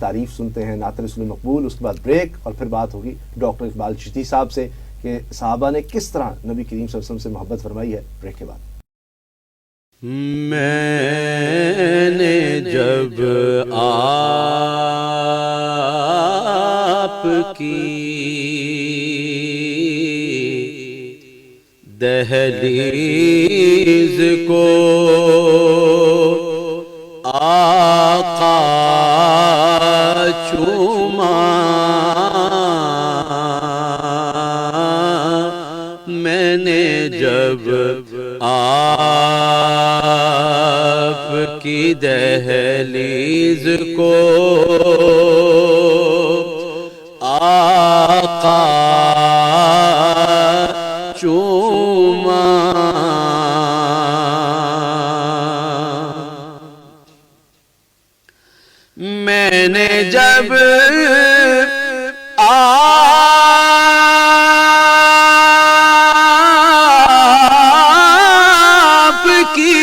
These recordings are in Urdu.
تعریف سنتے ہیں، نعت رسول مقبول، اس کے بعد بریک، اور پھر بات ہوگی ڈاکٹر اقبال چشتی صاحب سے کہ صحابہ نے کس طرح نبی کریم صلی اللہ علیہ وسلم سے محبت فرمائی ہے. بریک کے بعد. میں نے جب آپ کی دہلیز کو آقا چوما، میں نے جب آپ کی دہلیز کو آقا چوما، میں نے جب آپ کی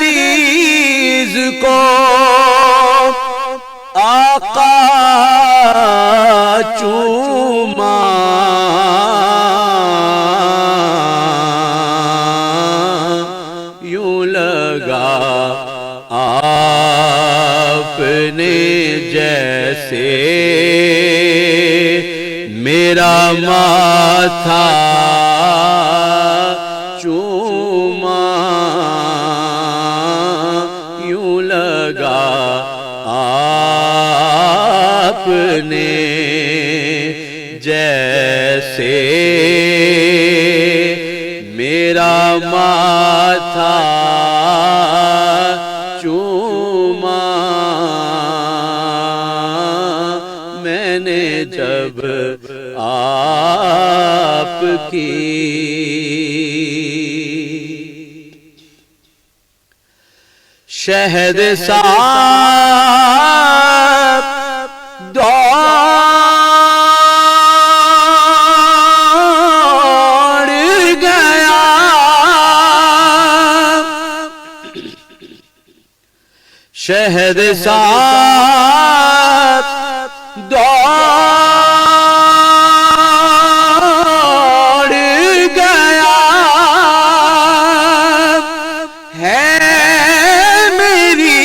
دہلیز کو آقا چوما، یوں لگا آپ نے جیسے میرا ماتھا چوما، یوں لگا آپ نے جیسے میرا ماتھا چوما، میں نے جب آپ کی شہد صاحب دوڑ گیا، شہد صاحب دوڑ گیا، ہے میری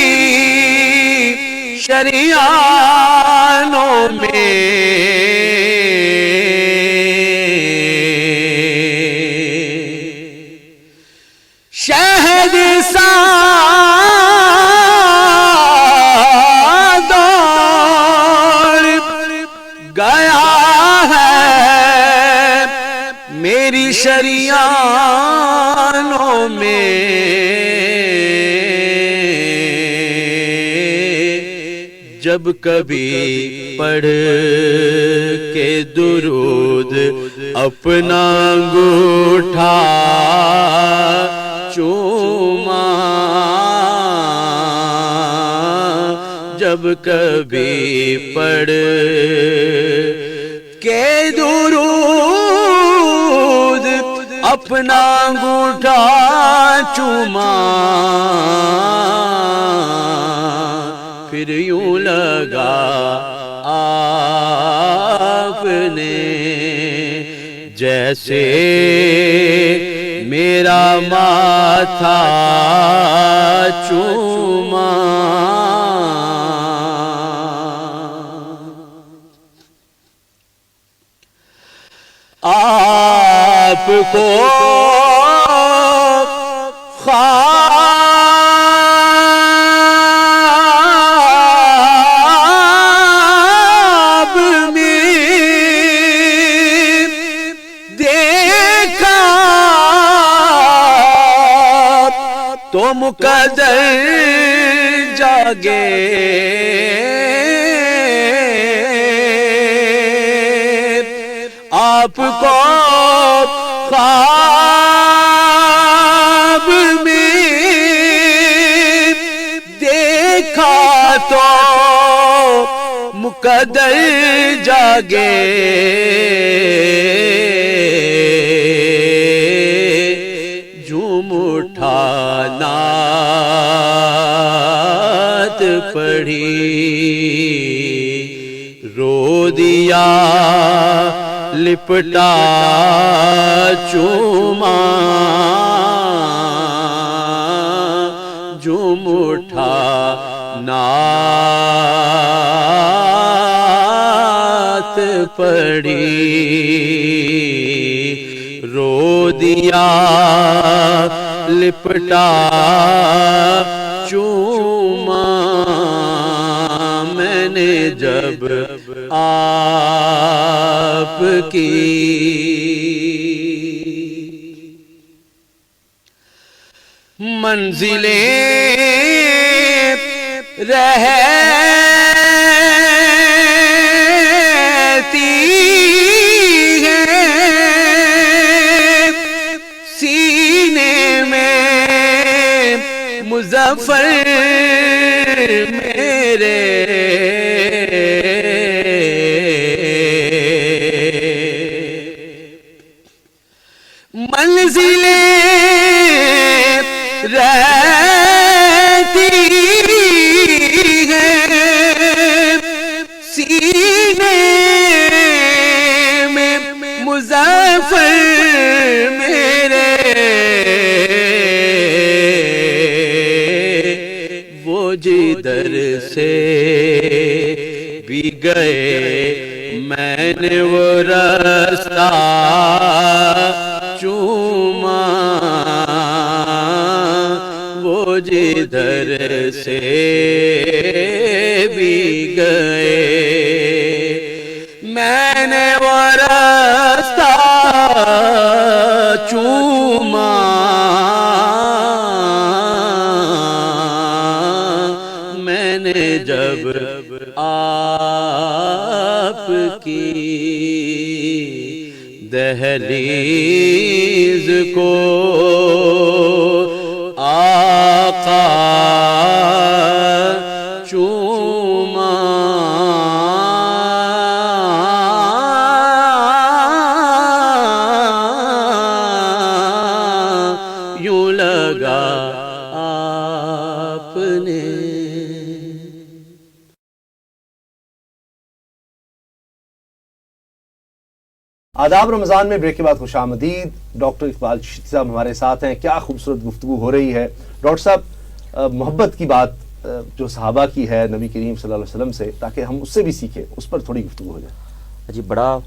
شریانوں میں شہد صاحب دوڑ گیا ہے، میری شریانوں میں جب کبھی پڑھ کے درود اپنا انگوٹھا چوما، جب کبھی پڑھ کے درود اپنا انگوٹھا چوما، پھر یوں لگا آپ نے جیسے میرا ماتھا چوما، آپ کو خواب میں دیکھا تو مقدر جاگے، آپ کو خواب میں دیکھا تو مقدر جاگے، جھوم اٹھا پڑھی رو دیا لپٹا چوما جم اٹھا نعت پڑھی رو دیا لپٹا چوما میں نے جب آپ کی منزلیں رہتی ہیں سینے میں مظفر میرے منزلیں رہتی ہیں سینے میں مظفر میرے وہ جدھر سے بھی گئے میں نے وہ راستہ چوما وہ جدھر سے بھی گئے میں نے وہ راستہ چوما میں نے جب آپ کی دہلیز کو آقا چوما یوں لگا آپ نے آداب رمضان میں بریک کے بعد خوش آمدید. ڈاکٹر اقبال چشتی صاحب ہمارے ساتھ ہیں. کیا خوبصورت گفتگو ہو رہی ہے. ڈاکٹر صاحب محبت کی بات جو صحابہ کی ہے نبی کریم صلی اللہ علیہ وسلم سے، تاکہ ہم اس سے بھی سیکھیں، اس پر تھوڑی گفتگو ہو جائے. جی بڑا